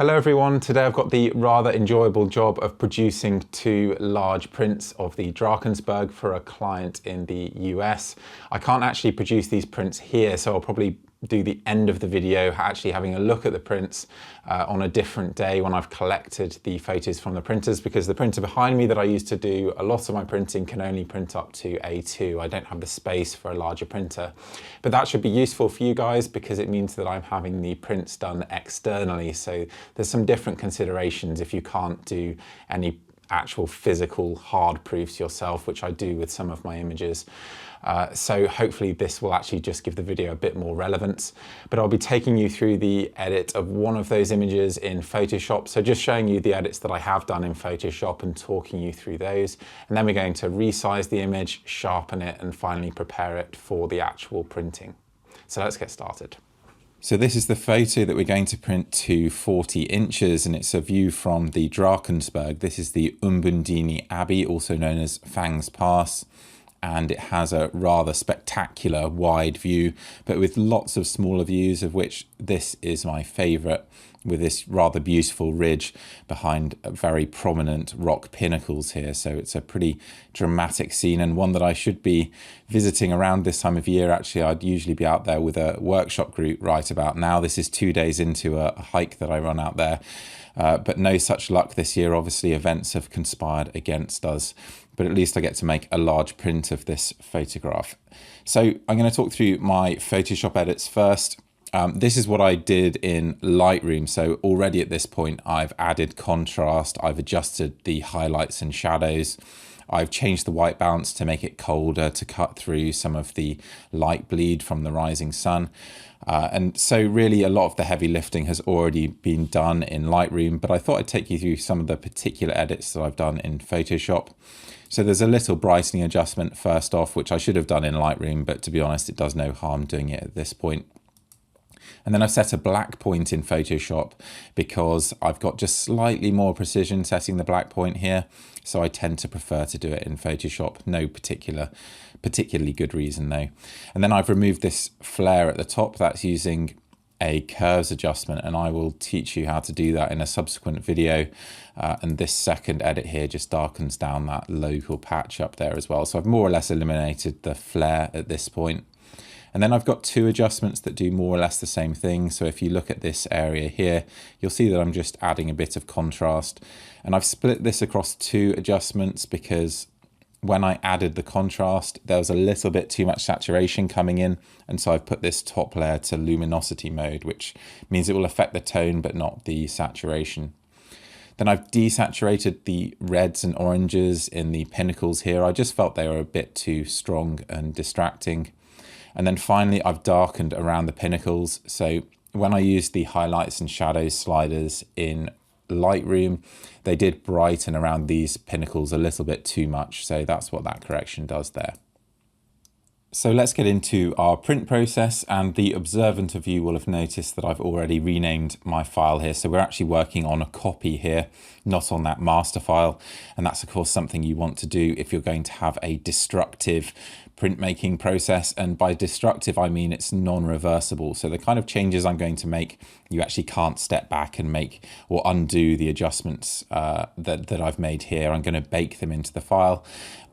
Hello everyone, today I've got the rather enjoyable job of producing two large prints of the Drakensberg for a client in the US. I can't actually produce these prints here, so I'll probably do the end of the video actually having a look at the prints on a different day when I've collected the photos from the printers, because the printer behind me that I use to do a lot of my printing can only print up to A2. I don't have the space for a larger printer, but that should be useful for you guys because it means that I'm having the prints done externally. So there's some different considerations if you can't do any actual physical hard proofs yourself, which I do with some of my images. So hopefully this will actually just give the video a bit more relevance, but I'll be taking you through the edit of one of those images in Photoshop. So just showing you the edits that I have done in Photoshop and talking you through those. And then we're going to resize the image, sharpen it, and finally prepare it for the actual printing. So let's get started. So this is the photo that we're going to print to 40 inches, and it's a view from the Drakensberg. This is the Umbundini Abbey, also known as Fangs Pass, and it has a rather spectacular wide view, but with lots of smaller views, of which this is my favourite, with this rather beautiful ridge behind very prominent rock pinnacles here. So it's a pretty dramatic scene, and one that I should be visiting around this time of year. Actually, I'd usually be out there with a workshop group right about now. This is 2 days into a hike that I run out there, but no such luck this year. Obviously, events have conspired against us, but at least I get to make a large print of this photograph. So I'm going to talk through my Photoshop edits first. This is what I did in Lightroom. So already at this point, I've added contrast, I've adjusted the highlights and shadows, I've changed the white balance to make it colder to cut through some of the light bleed from the rising sun. And so really a lot of the heavy lifting has already been done in Lightroom, but I thought I'd take you through some of the particular edits that I've done in Photoshop. So there's a little brightening adjustment first off, which I should have done in Lightroom, but to be honest, it does no harm doing it at this point. And then I've set a black point in Photoshop because I've got just slightly more precision setting the black point here. So I tend to prefer to do it in Photoshop. No particularly good reason though. And then I've removed this flare at the top. That's using a curves adjustment, and I will teach you how to do that in a subsequent video. And this second edit here just darkens down that local patch up there as well. So I've more or less eliminated the flare at this point. And then I've got two adjustments that do more or less the same thing. So if you look at this area here, you'll see that I'm just adding a bit of contrast. And I've split this across two adjustments because when I added the contrast, there was a little bit too much saturation coming in. And so I've put this top layer to luminosity mode, which means it will affect the tone, but not the saturation. Then I've desaturated the reds and oranges in the pinnacles here. I just felt they were a bit too strong and distracting. And then finally, I've darkened around the pinnacles. So when I used the highlights and shadows sliders in Lightroom, they did brighten around these pinnacles a little bit too much. So that's what that correction does there. So let's get into our print process, and the observant of you will have noticed that I've already renamed my file here. So we're actually working on a copy here, not on that master file. And that's of course something you want to do if you're going to have a destructive printmaking process. And by destructive, I mean it's non-reversible. So the kind of changes I'm going to make, you actually can't step back and make or undo the adjustments that I've made here. I'm going to bake them into the file.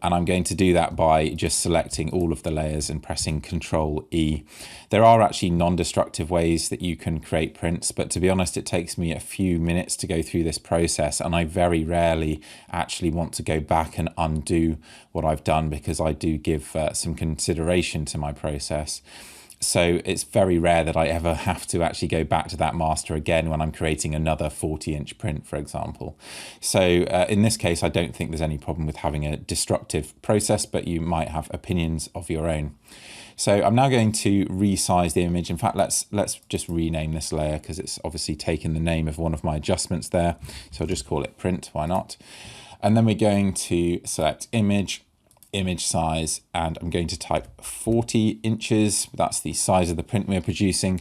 And I'm going to do that by just selecting all of the layers and pressing Control E. There are actually non-destructive ways that you can create prints, but to be honest, it takes me a few minutes to go through this process, and I very rarely actually want to go back and undo what I've done because I do give some consideration to my process. So it's very rare that I ever have to actually go back to that master again when I'm creating another 40-inch print, for example. So in this case, I don't think there's any problem with having a destructive process, but you might have opinions of your own. So I'm now going to resize the image. In fact, let's just rename this layer because it's obviously taken the name of one of my adjustments there. So I'll just call it print, why not? And then we're going to select image size, and I'm going to type 40 inches. That's the size of the print we're producing.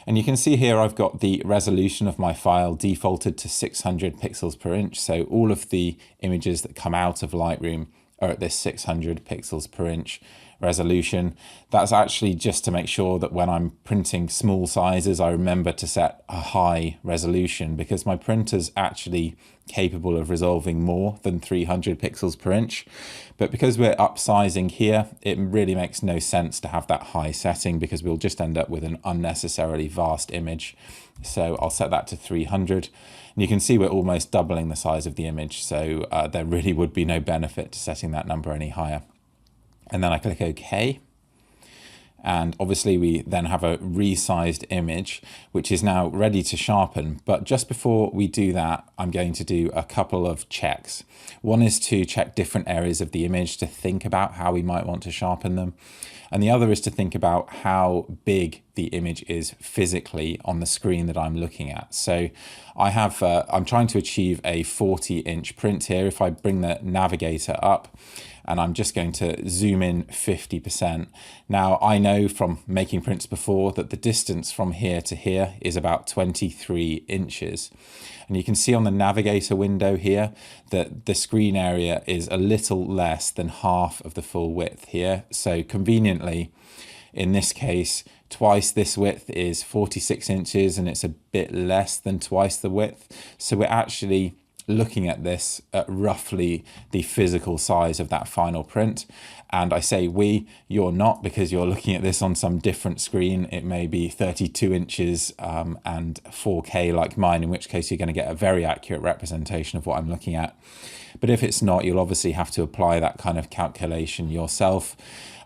And you can see here I've got the resolution of my file defaulted to 600 pixels per inch. So all of the images that come out of Lightroom are at this 600 pixels per inch resolution. That's actually just to make sure that when I'm printing small sizes, I remember to set a high resolution, because my printer's actually capable of resolving more than 300 pixels per inch. But because we're upsizing here, it really makes no sense to have that high setting, because we'll just end up with an unnecessarily vast image. So I'll set that to 300. And you can see we're almost doubling the size of the image. So there really would be no benefit to setting that number any higher. And then I click OK. And obviously we then have a resized image, which is now ready to sharpen. But just before we do that, I'm going to do a couple of checks. One is to check different areas of the image to think about how we might want to sharpen them. And the other is to think about how big the image is physically on the screen that I'm looking at. So I'm trying to achieve a 40-inch print here. If I bring the navigator up, and I'm just going to zoom in 50%. Now, I know from making prints before that the distance from here to here is about 23 inches. And you can see on the navigator window here that the screen area is a little less than half of the full width here. So conveniently, in this case, twice this width is 46 inches, and it's a bit less than twice the width. So we're actually looking at this at roughly the physical size of that final print. And I say you're not, because you're looking at this on some different screen. It may be 32 inches and 4K like mine, in which case you're going to get a very accurate representation of what I'm looking at. But if it's not, you'll obviously have to apply that kind of calculation yourself.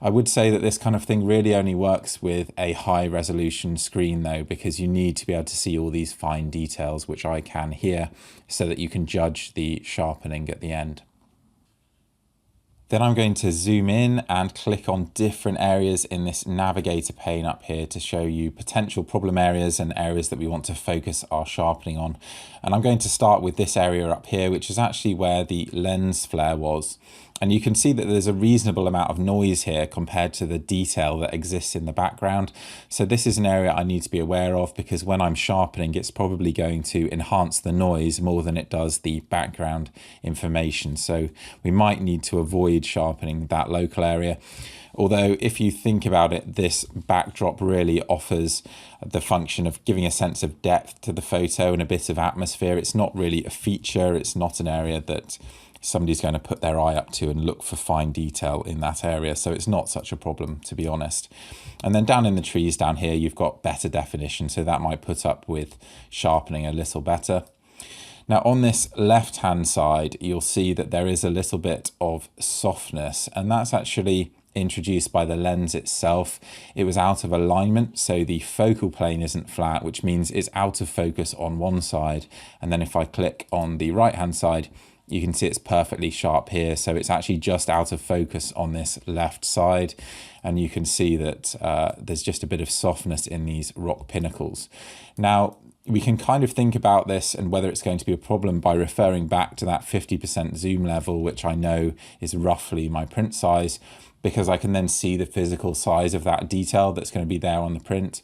I would say that this kind of thing really only works with a high resolution screen though, because you need to be able to see all these fine details, which I can here, so that you can judge the sharpening at the end. Then I'm going to zoom in and click on different areas in this navigator pane up here to show you potential problem areas and areas that we want to focus our sharpening on. And I'm going to start with this area up here, which is actually where the lens flare was. And you can see that there's a reasonable amount of noise here compared to the detail that exists in the background. So this is an area I need to be aware of, because when I'm sharpening, it's probably going to enhance the noise more than it does the background information. So we might need to avoid sharpening that local area. Although if you think about it, this backdrop really offers the function of giving a sense of depth to the photo and a bit of atmosphere. It's not really a feature. It's not an area that somebody's going to put their eye up to and look for fine detail in that area. So it's not such a problem, to be honest. And then down in the trees down here, you've got better definition. So that might put up with sharpening a little better. Now on this left-hand side, you'll see that there is a little bit of softness, and that's actually introduced by the lens itself. It was out of alignment, so the focal plane isn't flat, which means it's out of focus on one side. And then if I click on the right-hand side, you can see it's perfectly sharp here. So it's actually just out of focus on this left side. And you can see that there's just a bit of softness in these rock pinnacles. Now, we can kind of think about this and whether it's going to be a problem by referring back to that 50% zoom level, which I know is roughly my print size, because I can then see the physical size of that detail that's going to be there on the print.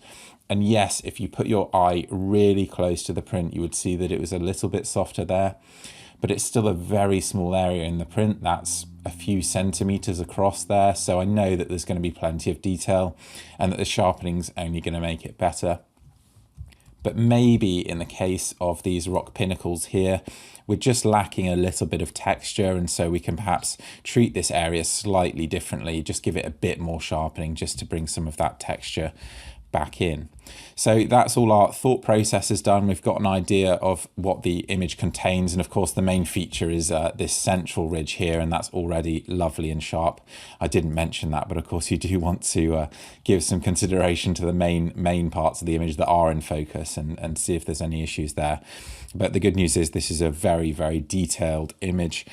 And yes, if you put your eye really close to the print, you would see that it was a little bit softer there. But it's still a very small area in the print. That's a few centimeters across there. So I know that there's going to be plenty of detail and that the sharpening's only going to make it better. But maybe in the case of these rock pinnacles here, we're just lacking a little bit of texture, and so we can perhaps treat this area slightly differently, just give it a bit more sharpening just to bring some of that texture back in. So that's all our thought process is done. We've got an idea of what the image contains, and of course the main feature is this central ridge here, and that's already lovely and sharp. I didn't mention that, but of course you do want to give some consideration to the main parts of the image that are in focus and see if there's any issues there. But the good news is this is a very, very detailed image.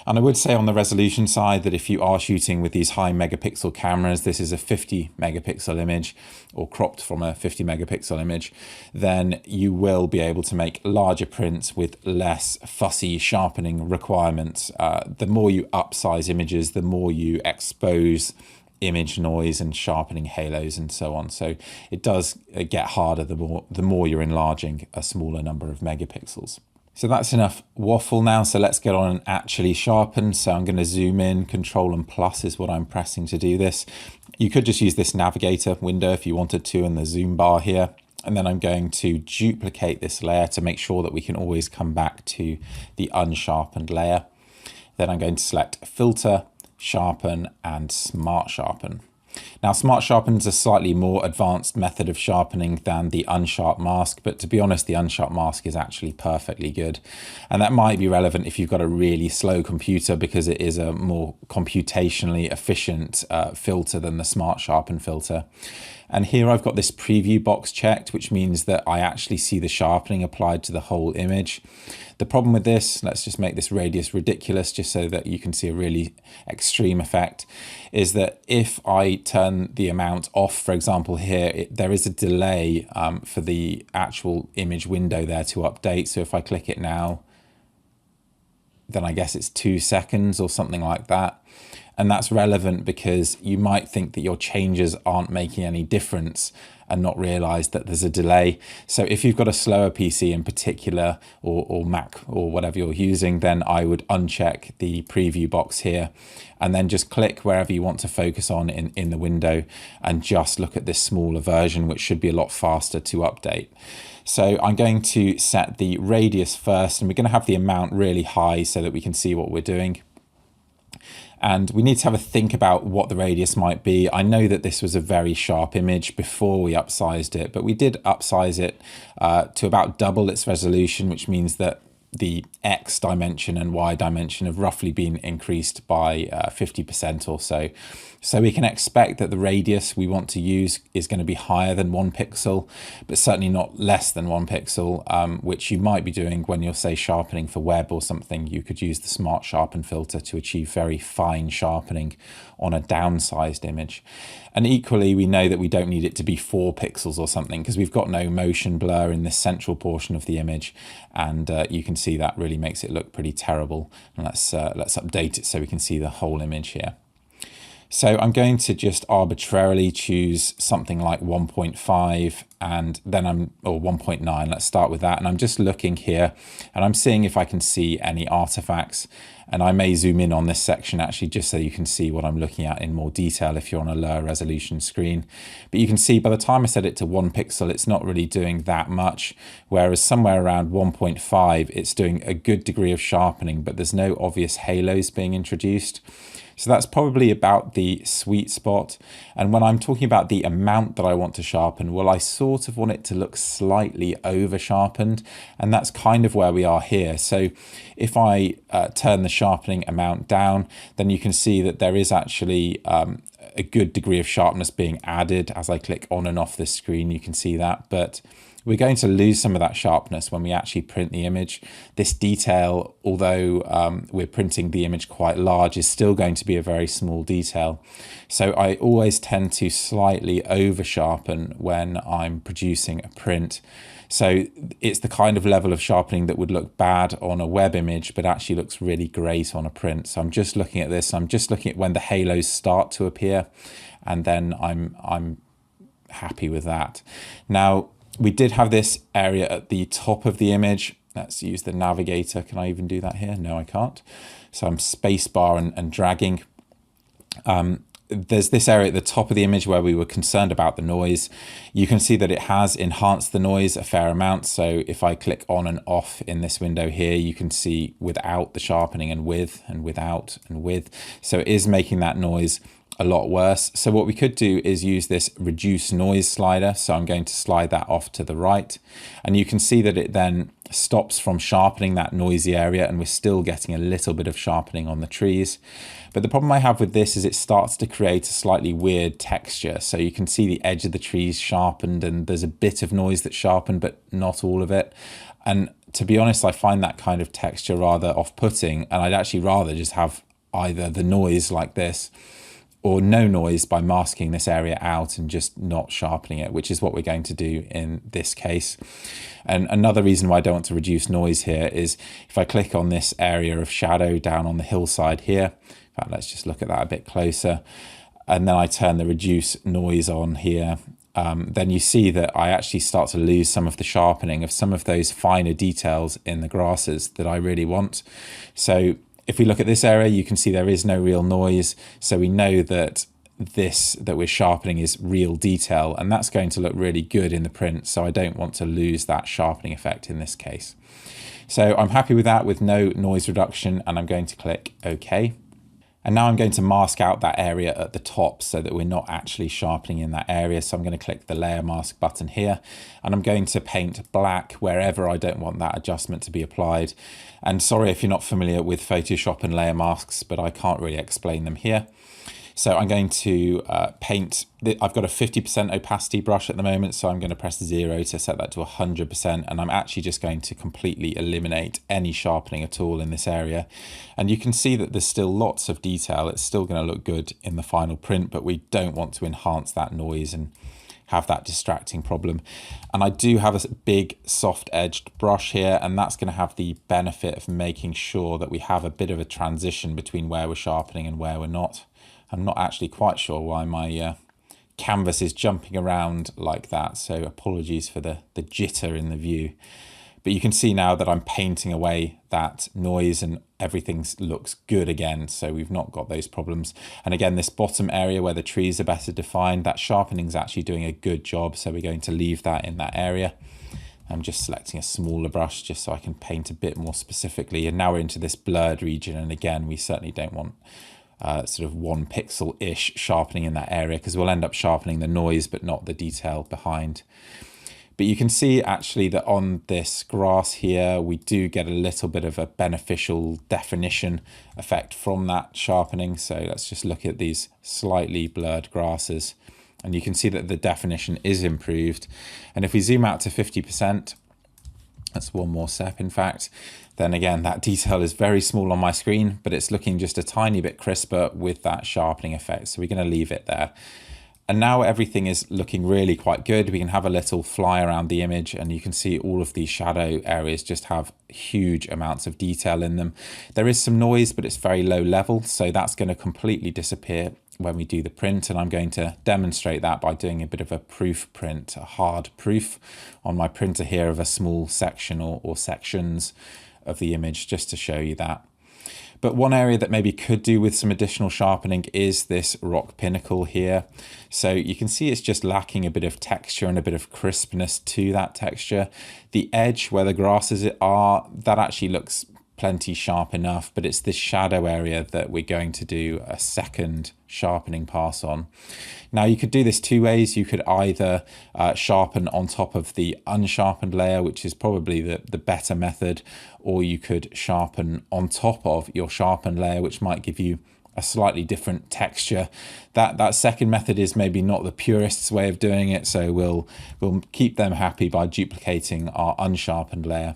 And I would say on the resolution side that if you are shooting with these high megapixel cameras, this is a 50 megapixel image or cropped from a 50 megapixel image, then you will be able to make larger prints with less fussy sharpening requirements. The more you upsize images, the more you expose image noise and sharpening halos and so on. So it does get harder the more you're enlarging a smaller number of megapixels. So that's enough waffle now, so let's get on and actually sharpen. So I'm going to zoom in, Control and plus is what I'm pressing to do this. You could just use this navigator window if you wanted to, and the zoom bar here. And then I'm going to duplicate this layer to make sure that we can always come back to the unsharpened layer. Then I'm going to select Filter, Sharpen, and Smart Sharpen. Now, Smart Sharpen is a slightly more advanced method of sharpening than the unsharp mask, but to be honest, the unsharp mask is actually perfectly good. And that might be relevant if you've got a really slow computer, because it is a more computationally efficient filter than the Smart Sharpen filter. And here I've got this preview box checked, which means that I actually see the sharpening applied to the whole image. The problem with this, let's just make this radius ridiculous just so that you can see a really extreme effect, is that if I turn the amount off, for example here, there is a delay for the actual image window there to update. So if I click it now, then I guess it's 2 seconds or something like that. And that's relevant because you might think that your changes aren't making any difference and not realize that there's a delay. So if you've got a slower PC in particular, or Mac or whatever you're using, then I would uncheck the preview box here and then just click wherever you want to focus on in the window and just look at this smaller version, which should be a lot faster to update. So I'm going to set the radius first, and we're going to have the amount really high so that we can see what we're doing. And we need to have a think about what the radius might be. I know that this was a very sharp image before we upsized it, but we did upsize it to about double its resolution, which means that the X dimension and Y dimension have roughly been increased by 50% or so. So we can expect that the radius we want to use is going to be higher than 1 pixel, but certainly not less than 1 pixel, which you might be doing when you're, say, sharpening for web or something. You could use the Smart Sharpen filter to achieve very fine sharpening on a downsized image. And equally, we know that we don't need it to be 4 pixels or something, because we've got no motion blur in this central portion of the image, and you can see that really makes it look pretty terrible. And let's update it so we can see the whole image here. So I'm going to just arbitrarily choose something like 1.5 and then or 1.9, let's start with that. And I'm just looking here and I'm seeing if I can see any artifacts. And I may zoom in on this section actually just so you can see what I'm looking at in more detail if you're on a lower resolution screen. But you can see by the time I set it to 1 pixel, it's not really doing that much. Whereas somewhere around 1.5, it's doing a good degree of sharpening, but there's no obvious halos being introduced. So that's probably about the sweet spot. And when I'm talking about the amount that I want to sharpen, well, I sort of want it to look slightly over sharpened. And that's kind of where we are here. So if I turn the sharpening amount down, then you can see that there is actually a good degree of sharpness being added. As I click on and off this screen, you can see that. But we're going to lose some of that sharpness when we actually print the image. This detail, although we're printing the image quite large, is still going to be a very small detail. So I always tend to slightly over sharpen when I'm producing a print. So it's the kind of level of sharpening that would look bad on a web image, but actually looks really great on a print. So I'm just looking at this. I'm just looking at when the halos start to appear, and then I'm happy with that. Now, we did have this area at the top of the image. Let's use the navigator. Can I even do that here? No, I can't. So I'm spacebar and dragging. There's this area at the top of the image where we were concerned about the noise. You can see that it has enhanced the noise a fair amount. So if I click on and off in this window here, you can see without the sharpening and with, and without and with. So it is making that noise a lot worse. So what we could do is use this reduce noise slider. So I'm going to slide that off to the right, and you can see that it then stops from sharpening that noisy area, and we're still getting a little bit of sharpening on the trees. But the problem I have with this is it starts to create a slightly weird texture. So you can see the edge of the trees sharpened, and there's a bit of noise that's sharpened, but not all of it. And to be honest, I find that kind of texture rather off-putting, and I'd actually rather just have either the noise like this or no noise by masking this area out and just not sharpening it, which is what we're going to do in this case. And another reason why I don't want to reduce noise here is if I click on this area of shadow down on the hillside here, in fact, let's just look at that a bit closer. And then I turn the reduce noise on here. then you see that I actually start to lose some of the sharpening of some of those finer details in the grasses that I really want. So if we look at this area, you can see there is no real noise. So we know that this that we're sharpening is real detail, and that's going to look really good in the print. So I don't want to lose that sharpening effect in this case. So I'm happy with that with no noise reduction, and I'm going to click OK. And now I'm going to mask out that area at the top so that we're not actually sharpening in that area. So I'm going to click the layer mask button here, and I'm going to paint black wherever I don't want that adjustment to be applied. And sorry if you're not familiar with Photoshop and layer masks, but I can't really explain them here. So I'm going to paint, I've got a 50% opacity brush at the moment, so I'm going to press 0 to set that to 100%, and I'm actually just going to completely eliminate any sharpening at all in this area. And you can see that there's still lots of detail. It's still going to look good in the final print, but we don't want to enhance that noise and have that distracting problem. And I do have a big soft edged brush here, and that's going to have the benefit of making sure that we have a bit of a transition between where we're sharpening and where we're not. I'm not actually quite sure why my canvas is jumping around like that, so apologies for the jitter in the view. But you can see now that I'm painting away that noise and everything looks good again, so we've not got those problems. And again, this bottom area where the trees are better defined, that sharpening is actually doing a good job, so we're going to leave that in that area. I'm just selecting a smaller brush just so I can paint a bit more specifically. And now we're into this blurred region, and again, we certainly don't want sort of 1 pixel-ish sharpening in that area, because we'll end up sharpening the noise but not the detail behind. But you can see actually that on this grass here, we do get a little bit of a beneficial definition effect from that sharpening. So let's just look at these slightly blurred grasses, and you can see that the definition is improved. And if we zoom out to 50%, that's one more step in fact, then again that detail is very small on my screen, but it's looking just a tiny bit crisper with that sharpening effect, so we're going to leave it there. And now everything is looking really quite good. We can have a little fly around the image, and you can see all of these shadow areas just have huge amounts of detail in them. There is some noise, but it's very low level, so that's going to completely disappear when we do the print, and I'm going to demonstrate that by doing a bit of a proof print, a hard proof on my printer here of a small section or sections of the image, just to show you that. But one area that maybe could do with some additional sharpening is this rock pinnacle here. So you can see it's just lacking a bit of texture and a bit of crispness to that texture. The edge where the grasses are, that actually looks plenty sharp enough, but it's this shadow area that we're going to do a second sharpening pass on. Now you could do this two ways. You could either sharpen on top of the unsharpened layer, which is probably the better method, or you could sharpen on top of your sharpened layer, which might give you a slightly different texture. That second method is maybe not the purist's way of doing it, so we'll keep them happy by duplicating our unsharpened layer.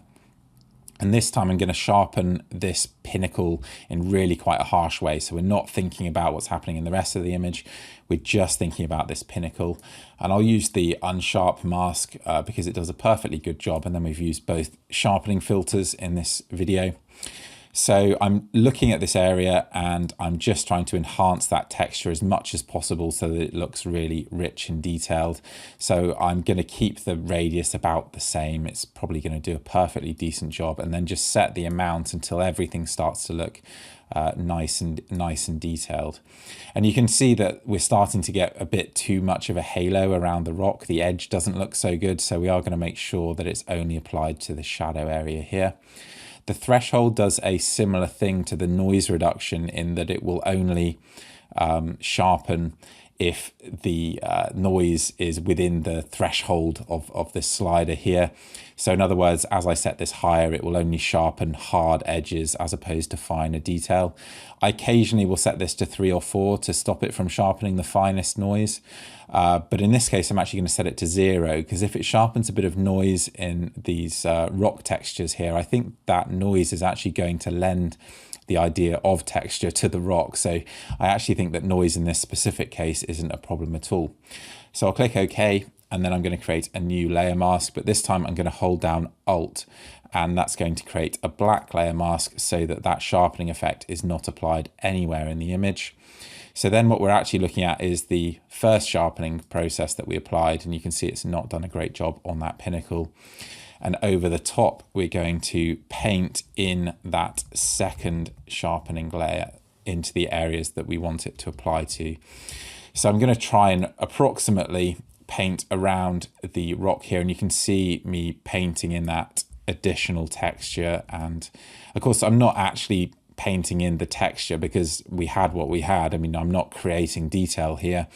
And this time I'm going to sharpen this pinnacle in really quite a harsh way. So we're not thinking about what's happening in the rest of the image. We're just thinking about this pinnacle. And I'll use the unsharp mask because it does a perfectly good job. And then we've used both sharpening filters in this video. So I'm looking at this area and I'm just trying to enhance that texture as much as possible so that it looks really rich and detailed. So I'm going to keep the radius about the same. It's probably going to do a perfectly decent job, and then just set the amount until everything starts to look nice and detailed. And you can see that we're starting to get a bit too much of a halo around the rock. The edge doesn't look so good, so we are going to make sure that it's only applied to the shadow area here. The threshold does a similar thing to the noise reduction in that it will only sharpen if the noise is within the threshold of this slider here. So in other words, as I set this higher, it will only sharpen hard edges as opposed to finer detail. I occasionally will set this to 3 or 4 to stop it from sharpening the finest noise. But in this case, I'm actually going to set it to 0, because if it sharpens a bit of noise in these rock textures here, I think that noise is actually going to lend the idea of texture to the rock. So I actually think that noise in this specific case isn't a problem at all. So I'll click OK, and then I'm going to create a new layer mask, but this time I'm going to hold down Alt, and that's going to create a black layer mask so that that sharpening effect is not applied anywhere in the image. So then what we're actually looking at is the first sharpening process that we applied, and you can see it's not done a great job on that pinnacle. And over the top, we're going to paint in that second sharpening layer into the areas that we want it to apply to. So I'm going to try and approximately paint around the rock here, and you can see me painting in that additional texture. And of course, I'm not actually painting in the texture because we had what we had. I mean, I'm not creating detail here,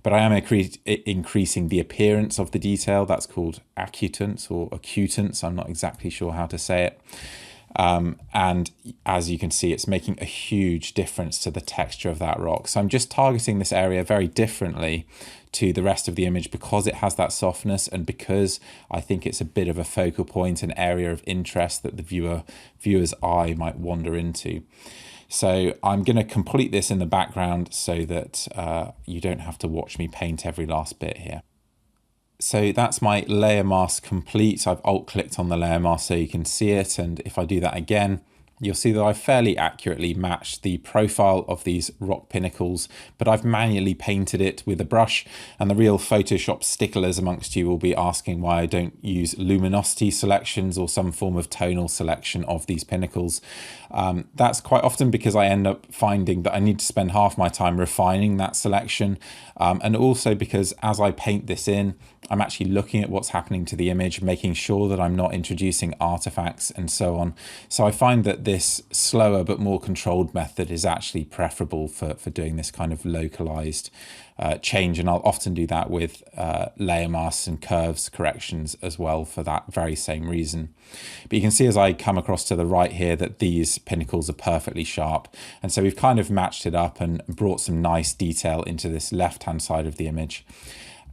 but I am increasing the appearance of the detail. That's called acutance or acutance. I'm not exactly sure how to say it. And as you can see, it's making a huge difference to the texture of that rock. So I'm just targeting this area very differently to the rest of the image because it has that softness, and because I think it's a bit of a focal point, an area of interest that the viewer's eye might wander into. So I'm going to complete this in the background so that you don't have to watch me paint every last bit here. So that's my layer mask complete. I've alt-clicked on the layer mask so you can see it, and if I do that again, you'll see that I've fairly accurately matched the profile of these rock pinnacles, but I've manually painted it with a brush, and the real Photoshop sticklers amongst you will be asking why I don't use luminosity selections or some form of tonal selection of these pinnacles. That's quite often because I end up finding that I need to spend half my time refining that selection, and also because as I paint this in, I'm actually looking at what's happening to the image, making sure that I'm not introducing artifacts and so on. So I find that this slower but more controlled method is actually preferable for doing this kind of localized change, and I'll often do that with layer masks and curves corrections as well for that very same reason. But you can see as I come across to the right here that these pinnacles are perfectly sharp, and so we've kind of matched it up and brought some nice detail into this left-hand side of the image.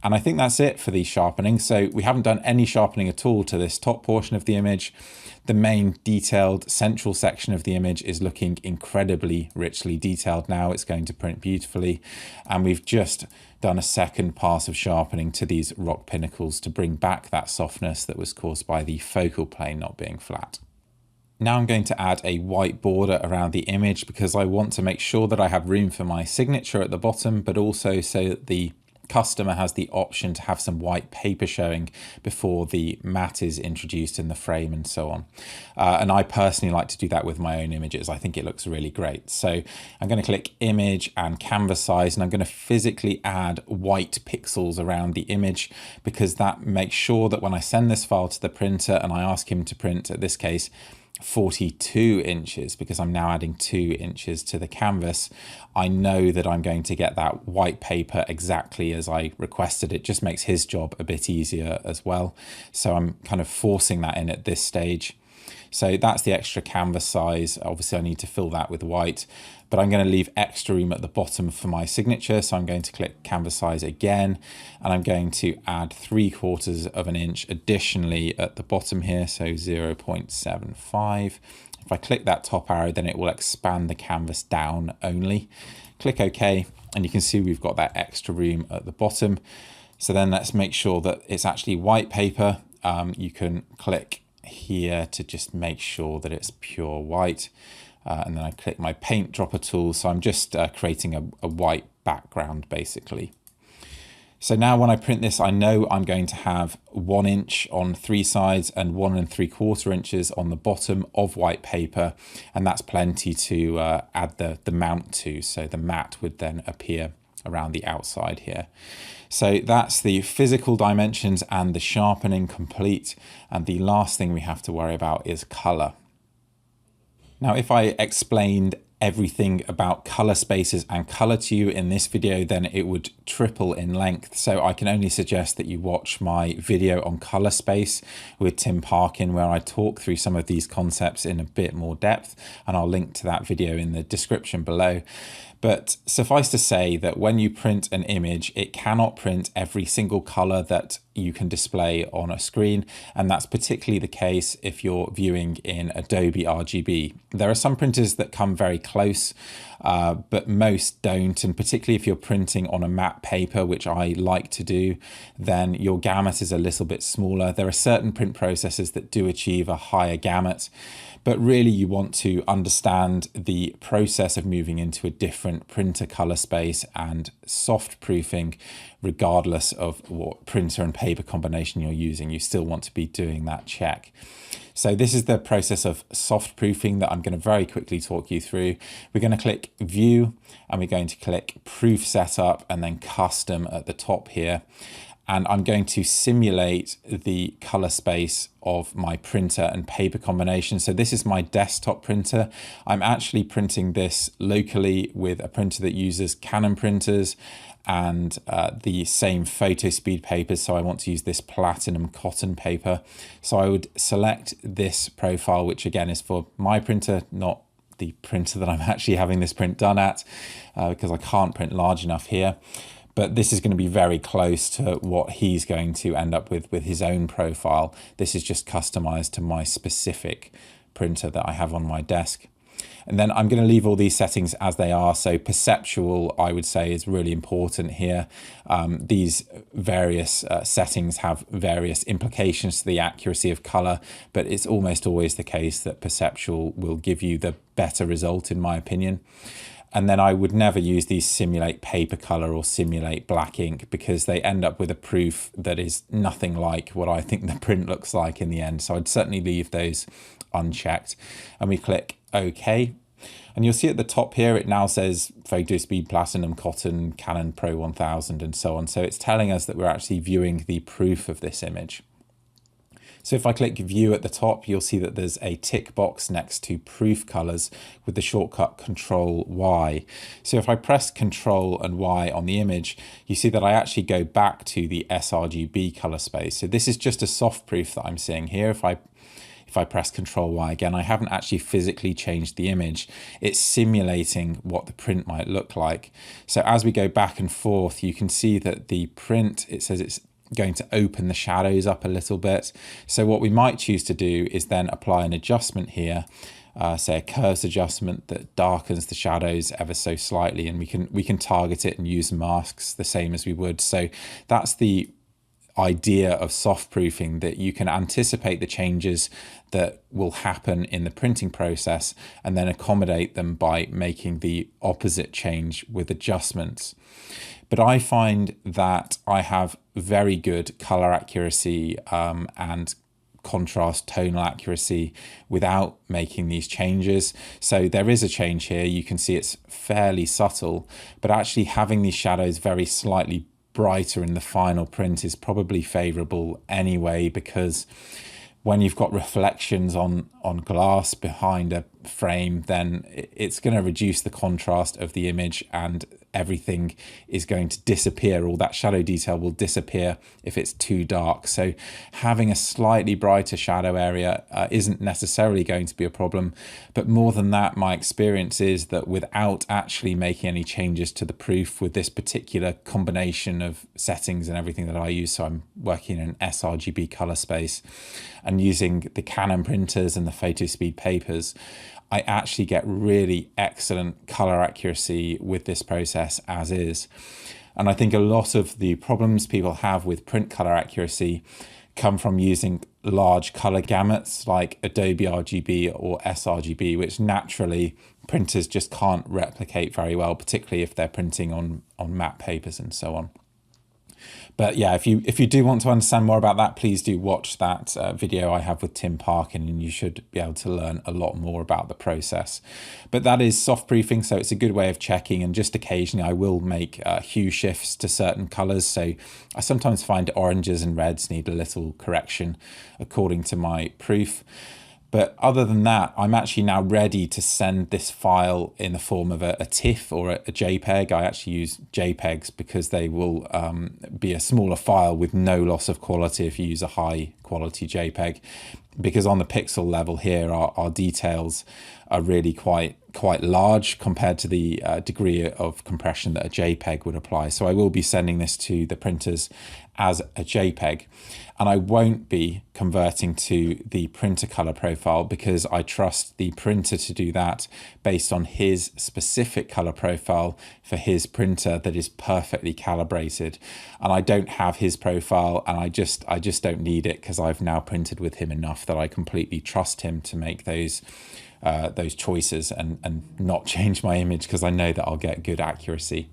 And I think that's it for the sharpening. So we haven't done any sharpening at all to this top portion of the image. The main detailed central section of the image is looking incredibly richly detailed now. It's going to print beautifully. And we've just done a second pass of sharpening to these rock pinnacles to bring back that softness that was caused by the focal plane not being flat. Now I'm going to add a white border around the image because I want to make sure that I have room for my signature at the bottom, but also so that the customer has the option to have some white paper showing before the mat is introduced in the frame and so on. And I personally like to do that with my own images. I think it looks really great. So I'm going to click image and canvas size, and I'm going to physically add white pixels around the image because that makes sure that when I send this file to the printer and I ask him to print, at this case, 42 inches, because I'm now adding 2 inches to the canvas, I know that I'm going to get that white paper exactly as I requested. It just makes his job a bit easier as well. So I'm kind of forcing that in at this stage. So that's the extra canvas size. Obviously I need to fill that with white, but I'm going to leave extra room at the bottom for my signature. So I'm going to click canvas size again, and I'm going to add 3/4 of an inch additionally at the bottom here. So 0.75. If I click that top arrow, then it will expand the canvas down only. Click OK, and you can see we've got that extra room at the bottom. So then let's make sure that it's actually white paper. You can click here to just make sure that it's pure white, and then I click my paint dropper tool, so I'm just creating a white background basically. So now when I print this, I know I'm going to have 1 inch on 3 sides and 1 3/4 inches on the bottom of white paper, and that's plenty to add the mount to, so the mat would then appear around the outside here. So that's the physical dimensions and the sharpening complete, and the last thing we have to worry about is color. Now, if I explained everything about Colorspaces and color to you in this video, then it would triple in length. So I can only suggest that you watch my video on Colorspace with Tim Parkin, where I talk through some of these concepts in a bit more depth, and I'll link to that video in the description below. But suffice to say that when you print an image, it cannot print every single color that you can display on a screen, and that's particularly the case if you're viewing in Adobe RGB. There are some printers that come very close, but most don't, and particularly if you're printing on a matte paper, which I like to do, then your gamut is a little bit smaller. There are certain print processors that do achieve a higher gamut, but really you want to understand the process of moving into a different printer color space and soft proofing, regardless of what printer and paper combination you're using. You still want to be doing that check. So this is the process of soft proofing that I'm going to very quickly talk you through. We're going to click View and we're going to click Proof Setup and then Custom at the top here. And I'm going to simulate the color space of my printer and paper combination. So this is my desktop printer. I'm actually printing this locally with a printer that uses Canon printers and the same photo speed papers. So I want to use this platinum cotton paper. So I would select this profile, which again is for my printer, not the printer that I'm actually having this print done at, because I can't print large enough here. But this is going to be very close to what he's going to end up with his own profile. This is just customized to my specific printer that I have on my desk. And then I'm going to leave all these settings as they are. So perceptual, I would say, is really important here. These various settings have various implications to the accuracy of color, but it's almost always the case that perceptual will give you the better result, in my opinion. And then I would never use these simulate paper color or simulate black ink, because they end up with a proof that is nothing like what I think the print looks like in the end. So I'd certainly leave those unchecked. And we click OK. And you'll see at the top here, it now says photo speed, platinum, cotton, Canon Pro 1000 and so on. So it's telling us that we're actually viewing the proof of this image. So if I click View at the top, you'll see that there's a tick box next to Proof Colors with the shortcut Control Y. So if I press Control and Y on the image, you see that I actually go back to the sRGB color space. So this is just a soft proof that I'm seeing here. If I press Control Y again, I haven't actually physically changed the image. It's simulating what the print might look like. So as we go back and forth, you can see that the print, it says it's going to open the shadows up a little bit. So what we might choose to do is then apply an adjustment here, say a curves adjustment that darkens the shadows ever so slightly, and we can target it and use masks the same as we would. So that's the idea of soft proofing, that you can anticipate the changes that will happen in the printing process and then accommodate them by making the opposite change with adjustments. But I find that I have very good color accuracy and contrast tonal accuracy without making these changes. So there is a change here. You can see it's fairly subtle, but actually having these shadows very slightly brighter in the final print is probably favorable anyway, because when you've got reflections on glass behind a frame, then it's going to reduce the contrast of the image and everything is going to disappear. All that shadow detail will disappear if it's too dark. So having a slightly brighter shadow area isn't necessarily going to be a problem. But more than that, my experience is that without actually making any changes to the proof with this particular combination of settings and everything that I use, so I'm working in an sRGB color space and using the Canon printers and the photo speed papers, I actually get really excellent color accuracy with this process as is. And I think a lot of the problems people have with print color accuracy come from using large color gamuts like Adobe RGB or sRGB, which naturally printers just can't replicate very well, particularly if they're printing on matte papers and so on. But yeah, if you do want to understand more about that, please do watch that video I have with Tim Parkin, and you should be able to learn a lot more about the process. But that is soft proofing, so it's a good way of checking, and just occasionally I will make hue shifts to certain colors. So I sometimes find oranges and reds need a little correction according to my proof. But other than that, I'm actually now ready to send this file in the form of a TIFF or a JPEG. I actually use JPEGs because they will be a smaller file with no loss of quality if you use a high quality JPEG. Because on the pixel level here, our details are really quite large compared to the degree of compression that a JPEG would apply. So I will be sending this to the printers as a JPEG. And I won't be converting to the printer color profile because I trust the printer to do that based on his specific color profile for his printer that is perfectly calibrated. And I don't have his profile, and I just don't need it because I've now printed with him enough that I completely trust him to make those choices and not change my image, because I know that I'll get good accuracy.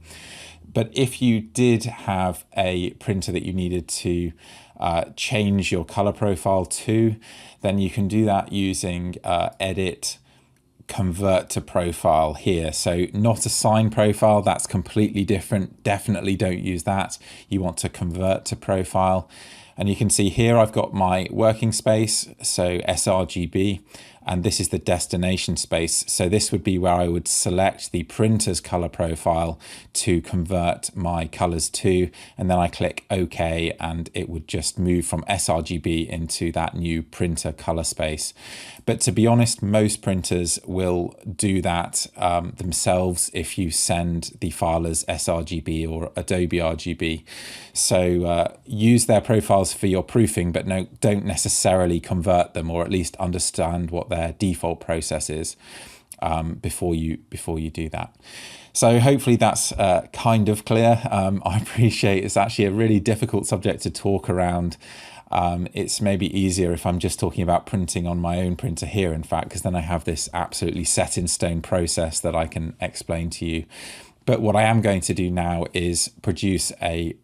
But if you did have a printer that you needed to change your color profile to, then you can do that using Edit, Convert to Profile here. So not assign profile, that's completely different. Definitely don't use that. You want to convert to profile. And you can see here I've got my working space, so sRGB, and this is the destination space. So this would be where I would select the printer's color profile to convert my colors to, and then I click OK, and it would just move from sRGB into that new printer color space. But to be honest, most printers will do that themselves if you send the file as sRGB or Adobe RGB. So use their profiles for your proofing, but no, don't necessarily convert them, or at least understand what their default process is before you do that. So hopefully that's kind of clear. I appreciate it's actually a really difficult subject to talk around. It's maybe easier if I'm just talking about printing on my own printer here, in fact, because then I have this absolutely set in stone process that I can explain to you. But what I am going to do now is produce a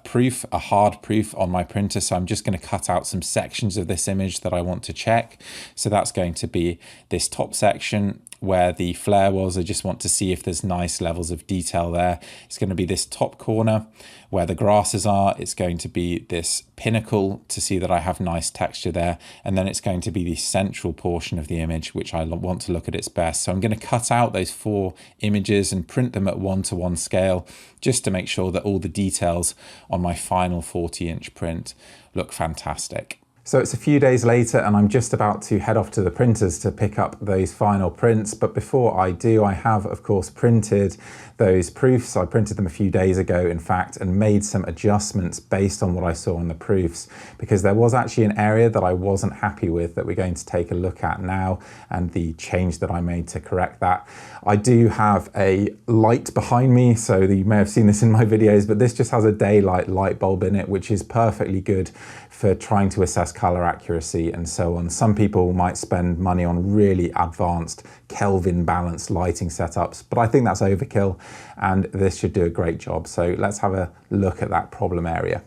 proof, a hard proof on my printer. So I'm just going to cut out some sections of this image that I want to check. So that's going to be this top section where the flare was. I just want to see if there's nice levels of detail there. It's going to be this top corner where the grasses are. It's going to be this pinnacle to see that I have nice texture there. And then it's going to be the central portion of the image, which I want to look at its best. So I'm going to cut out those 4 images and print them at 1:1 scale, just to make sure that all the details on my final 40-inch print look fantastic. So it's a few days later and I'm just about to head off to the printers to pick up those final prints. But before I do, I have of course printed those proofs. I printed them a few days ago, in fact, and made some adjustments based on what I saw on the proofs, because there was actually an area that I wasn't happy with that we're going to take a look at now, and the change that I made to correct that. I do have a light behind me, so you may have seen this in my videos, but this just has a daylight light bulb in it, which is perfectly good for trying to assess color accuracy and so on. Some people might spend money on really advanced Kelvin balanced lighting setups, but I think that's overkill, and this should do a great job. So let's have a look at that problem area.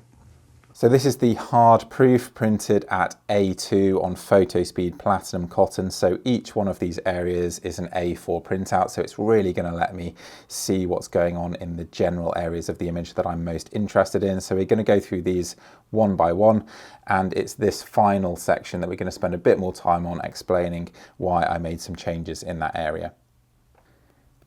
So this is the hard proof printed at A2 on photo speed platinum cotton. So each one of these areas is an A4 printout. So it's really going to let me see what's going on in the general areas of the image that I'm most interested in. So we're going to go through these one by one, and it's this final section that we're going to spend a bit more time on explaining why I made some changes in that area.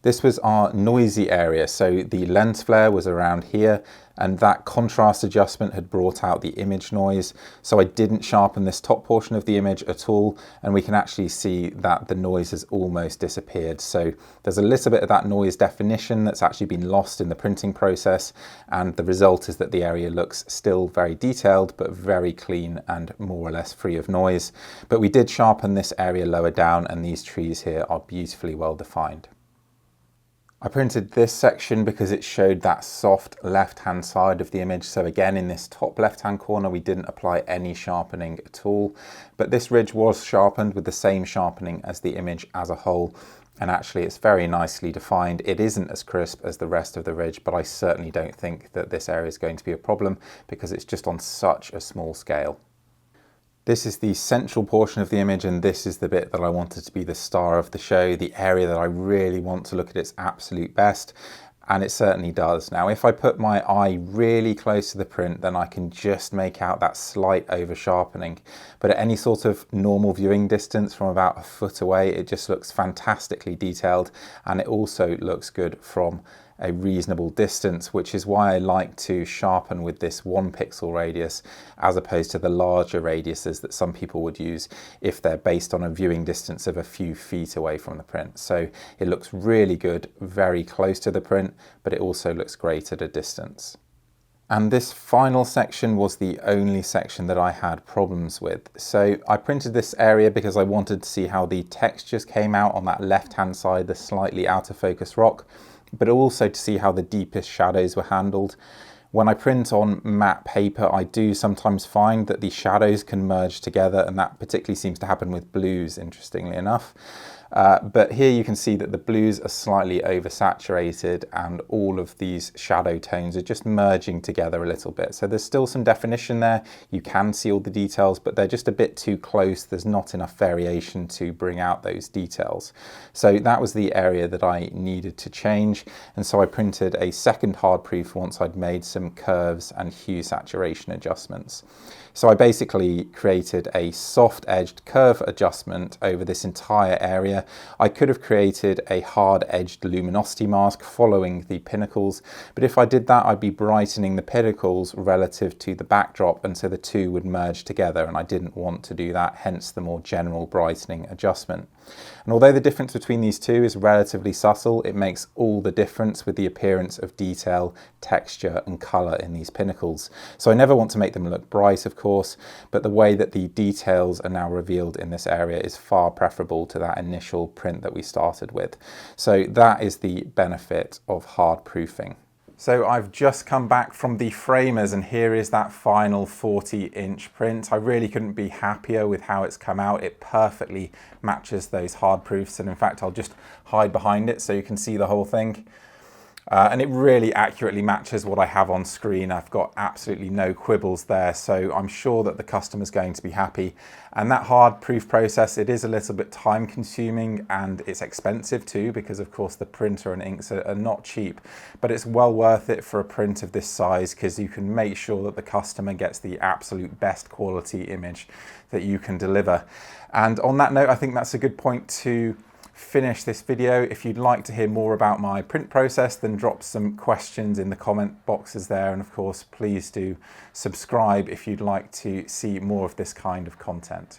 This was our noisy area, so the lens flare was around here, and that contrast adjustment had brought out the image noise. So I didn't sharpen this top portion of the image at all, and we can actually see that the noise has almost disappeared. So there's a little bit of that noise definition that's actually been lost in the printing process, and the result is that the area looks still very detailed, but very clean and more or less free of noise. But we did sharpen this area lower down, and these trees here are beautifully well defined. I printed this section because it showed that soft left-hand side of the image. So again, in this top left-hand corner, we didn't apply any sharpening at all, but this ridge was sharpened with the same sharpening as the image as a whole. And actually it's very nicely defined. It isn't as crisp as the rest of the ridge, but I certainly don't think that this area is going to be a problem because it's just on such a small scale. This is the central portion of the image, and this is the bit that I wanted to be the star of the show, the area that I really want to look at its absolute best, and it certainly does. Now, if I put my eye really close to the print, then I can just make out that slight over sharpening. But at any sort of normal viewing distance from about a foot away, it just looks fantastically detailed, and it also looks good from a reasonable distance, which is why I like to sharpen with this 1 pixel radius as opposed to the larger radiuses that some people would use if they're based on a viewing distance of a few feet away from the print. So it looks really good very close to the print, but it also looks great at a distance. And this final section was the only section that I had problems with. So I printed this area because I wanted to see how the textures came out on that left-hand side, the slightly out of focus rock, but also to see how the deepest shadows were handled. When I print on matte paper, I do sometimes find that the shadows can merge together, and that particularly seems to happen with blues, interestingly enough. But here you can see that the blues are slightly oversaturated and all of these shadow tones are just merging together a little bit. So there's still some definition there. You can see all the details, but they're just a bit too close. There's not enough variation to bring out those details. So that was the area that I needed to change. And so I printed a second hard proof once I'd made some curves and hue saturation adjustments. So I basically created a soft edged curve adjustment over this entire area. I could have created a hard edged luminosity mask following the pinnacles, but if I did that, I'd be brightening the pinnacles relative to the backdrop, and so the two would merge together, and I didn't want to do that, hence the more general brightening adjustment. And although the difference between these two is relatively subtle, it makes all the difference with the appearance of detail, texture and colour in these pinnacles. So I never want to make them look bright, of course, but the way that the details are now revealed in this area is far preferable to that initial print that we started with. So that is the benefit of hard proofing. So I've just come back from the framers and here is that final 40-inch print. I really couldn't be happier with how it's come out. It perfectly matches those hard proofs, and in fact I'll just hide behind it so you can see the whole thing. And it really accurately matches what I have on screen. I've got absolutely no quibbles there, so I'm sure that the customer's going to be happy. And that hard proof process, it is a little bit time consuming and it's expensive too, because of course the printer and inks are not cheap, but it's well worth it for a print of this size because you can make sure that the customer gets the absolute best quality image that you can deliver. And on that note, I think that's a good point to finish this video. If you'd like to hear more about my print process, then drop some questions in the comment boxes there, and of course please do subscribe if you'd like to see more of this kind of content.